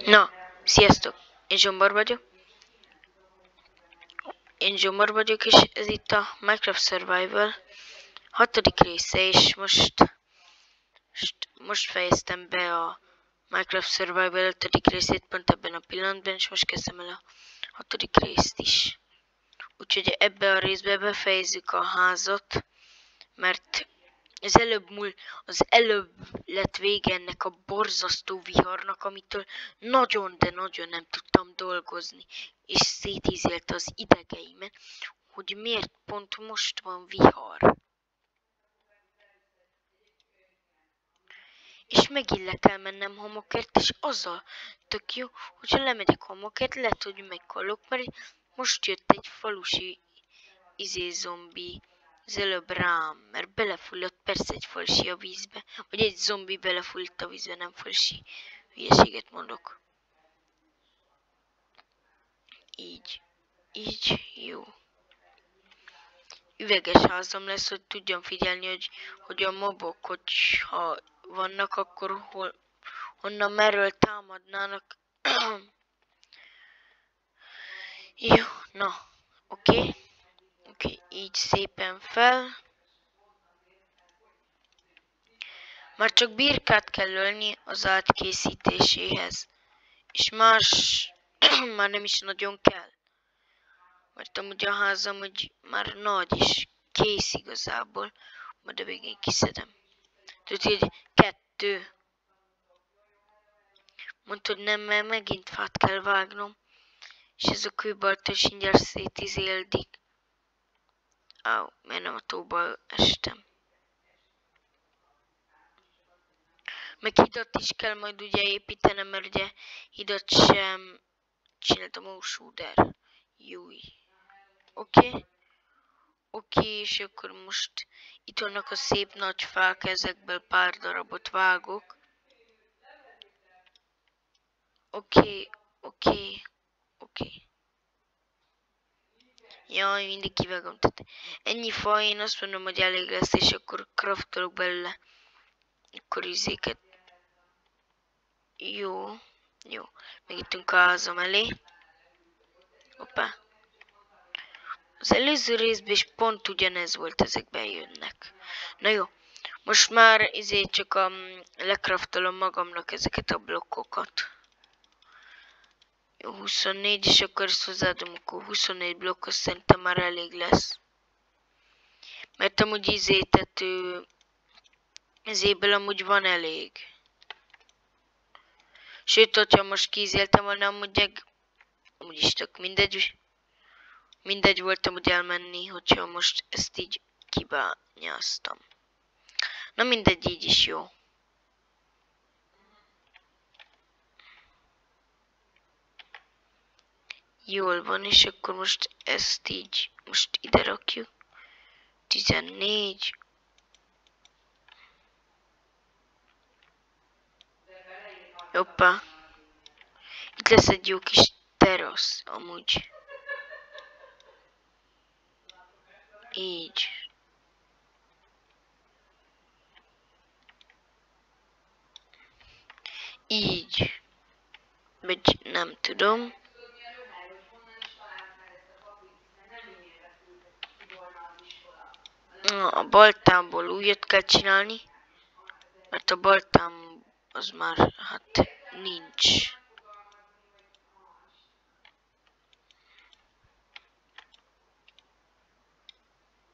Na, sziasztok! Én Zsombor vagyok, és ez itt a Minecraft Survival 6. része, és most fejeztem be a Minecraft Survival 5. részét pont ebben a pillanatban, és most kezdem el a 6. részt is. Úgyhogy ebbe a részbe befejezzük a házat, mert az előbb lett vége ennek a borzasztó viharnak, amitől nagyon, de nagyon nem tudtam dolgozni, és szétízélte az idegeimet, hogy miért pont most van vihar. És megint le kell mennem homokért, és azzal tök jó, hogyha lemegyek homokért, lehet, hogy meghalok, mert most jött egy falusi zombi az előbb rám, mert belefulladt persze egy falsi a vízbe, vagy egy zombi belefulladt a vízbe, nem falsi. Hülyeséget mondok. Így, jó. Üveges házam lesz, hogy tudjam figyelni, hogy a mobok, hogyha vannak, akkor honnan merről támadnának. Jó, na, oké, így szépen fel. Már csak birkát kell ölni az átkészítéséhez, és más már nem is nagyon kell. Mert amúgy a házam hogy már nagy is kész igazából, majd a végén kiszedem. Tudod, hogy 2. Mondtad nem, mert megint fát kell vágnom, és ez a kőbalta is ingyen szétizéldik. Miért nem a tóba estem? Meg hidat is kell majd ugye építenem, mert ugye hidat sem csináltam a súder. Júj. Oké, és akkor most itt vannak a szép nagy fák, ezekből pár darabot vágok. Oké. Jaj, mindig kivágom. Tehát ennyi fa, én azt mondom, hogy elég lesz, és akkor craftolok belőle. Akkor izéket. Jó. Megítünk a házam elé. Hoppá. Az előző részben is pont ugyanez volt, ezek bejönnek. Na jó. Most már csak lecraftolom magamnak ezeket a blokkokat. Jó, 24, és akkor ezt hozzáadom, akkor 24 blokkos szerintem már elég lesz. Mert amúgy ezéből amúgy van elég. Sőt, hogyha most kízéltem volna, amúgy is tök mindegy volt amúgy elmenni, hogyha most ezt így kibányáztam. Na mindegy, így is jó. Jól van, és akkor most ezt így, most ide rakjuk. 14. Hoppá. Itt lesz egy jó kis terasz, amúgy. Így. Vagy nem tudom. A baltámból újat kell csinálni, mert a baltám az már hát nincs.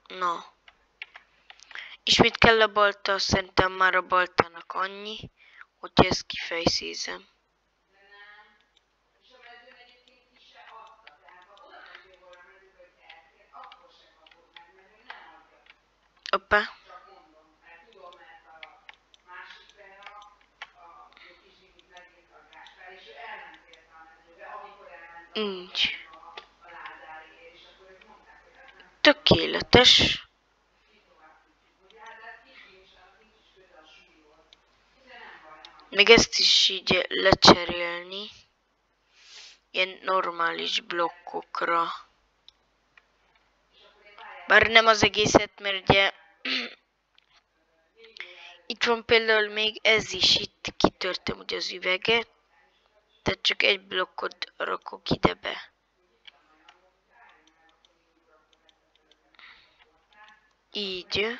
Na. Ismét kell a balta, szerintem már a baltának annyi, hogyha ezt kifejszízem. Hoppá. Így. Tökéletes. Még ezt is így lecserélni. Ilyen normális blokkokra. Bár nem az egészet, mert ugye itt van például még ez is, itt kitörtem ugye az üveget. Tehát csak egy blokkot rakok ide be. Így.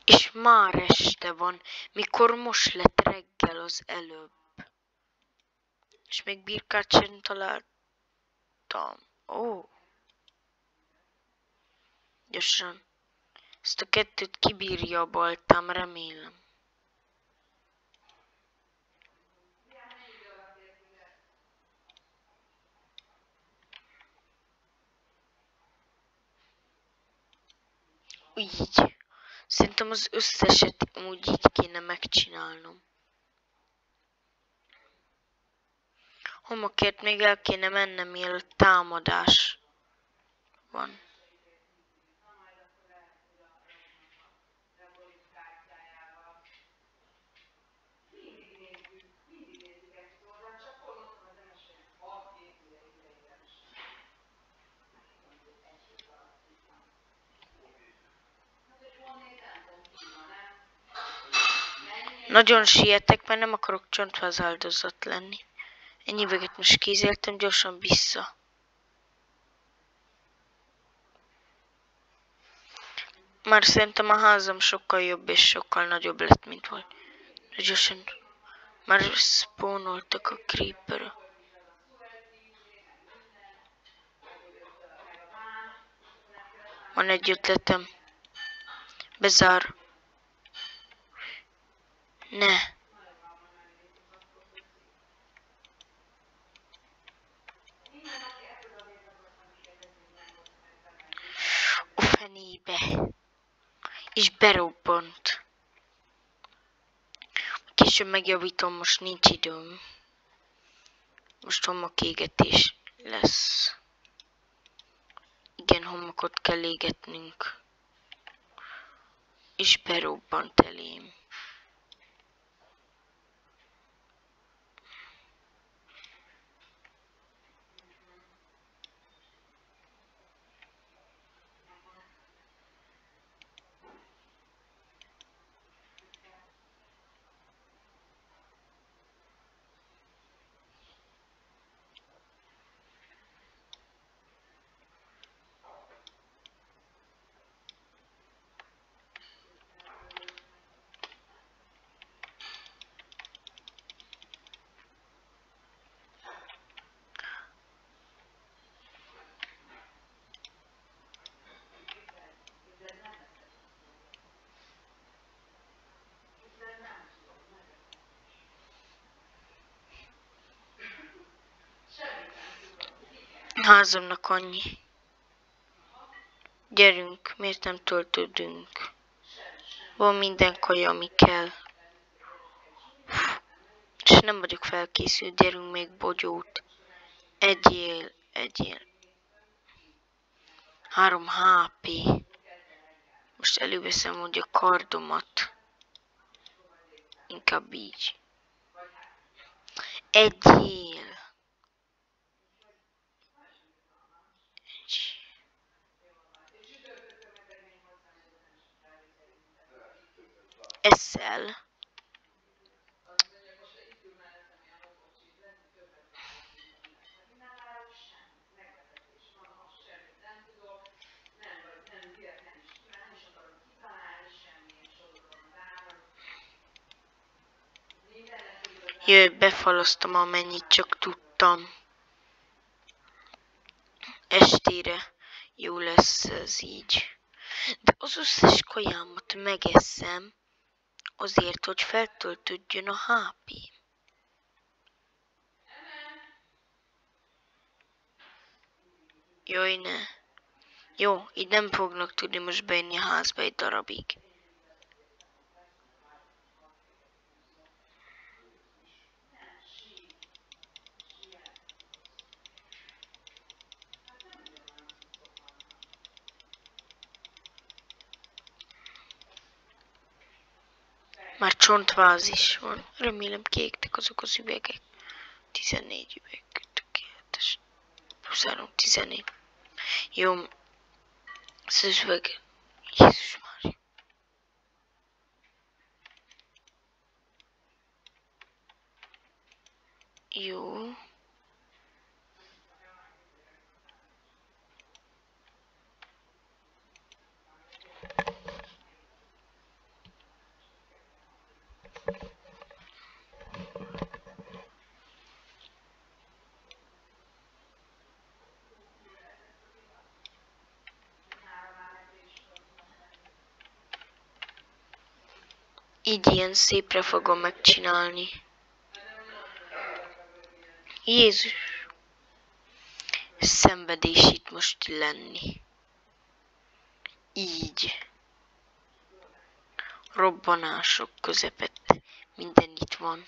És már este van, mikor most lett reggel az előbb. És még birkát sem találtam. Ó. Gyorsan. Ezt a kettőt kibírja a baltám, remélem. Így. Szerintem az összeset úgy így kéne megcsinálnom. Homokért még el kéne mennem, mielőtt támadás van. Nagyon sietek, mert nem akarok csontváz áldozat lenni. Ennyi veget most kézéltem, gyorsan vissza. Már szerintem a házam sokkal jobb és sokkal nagyobb lett, mint volt. Gyorsan. Már spawnoltak a creeperök. Van egy ötletem. Bezár. Ne. A fenébe. És berobbant. Később megjavítom, most nincs időm. Most homokégetés lesz. Igen, homokot kell égetnünk. És berobbant elém. Házamnak annyi. Gyerünk, miért nem töltődünk? Van minden kaja, ami kell. És nem vagyok felkészült, gyerünk még bogyót. Egyél. 3 HP. Most előveszem úgy a kardomat. Inkább így. Egyél. Eszel. Jöjj, befalasztom amennyit csak tudtam. Estére jó lesz ez így. De az összes kajámat megeszem azért, hogy feltöltődjön a HP. Jaj, ne. Jó, így nem fognak tudni most bejönni a házba egy darabig. Már csontváz is van. Remélem kiégtek azok az üvegek. 14 üveg. Tökéletes. Plusz 3, 14. Jó. Ez az üveg. Jézus Mária. Jó. Így ilyen szépre fogom megcsinálni. Jézus! Szenvedés itt most lenni. Így. Robbanások közepette. Minden itt van.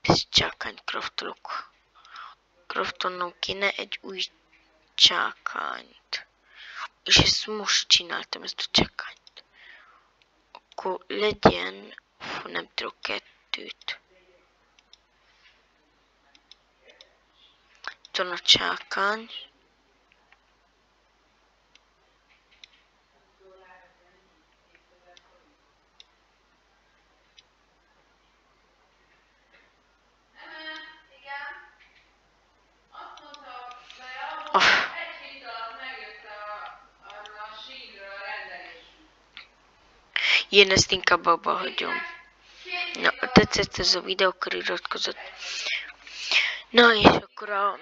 Ez csákányt craftolok. Craftolnom kéne egy új csákányt. És ezt most csináltam, ezt a csákányt. Akkor legyen, nem tudok, 2. Itt van a csákány. Én ezt inkább abba hagyom. Na, tetszett ez a videó, akkor iratkozott. Na, és akkor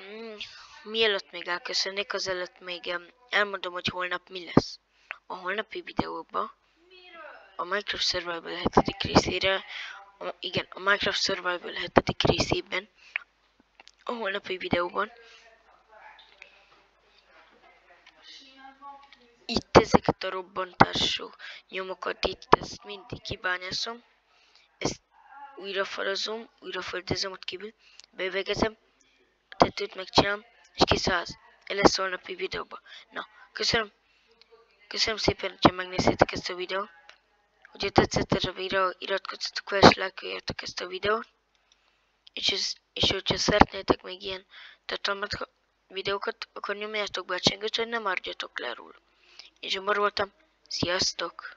mielőtt még elköszönnék, azelőtt még elmondom, hogy holnap mi lesz. A holnapi videóban a Minecraft Survival 7. részére, a Minecraft Survival 7. részében, a holnapi videóban itt ezeket a robbantású nyomokat ezt mindig kibányászom, ezt újra falazom, újra földezem ott kívül, beüvegezem, a tetőt megcsinálom, és kész az. Ez lesz a holnapi videóban. Na, köszönöm szépen, hogyha megnéztétek ezt a videót. Hogyha tetszett ez a videó, iratkozzatok fel és lájkoljátok ezt a videót. És hogyha szeretnétek még ilyen tartalmat, videókat, akkor nyomjátok be a csengőt, hogy ne maradjatok le róla. És Zsomor voltam. Sziasztok!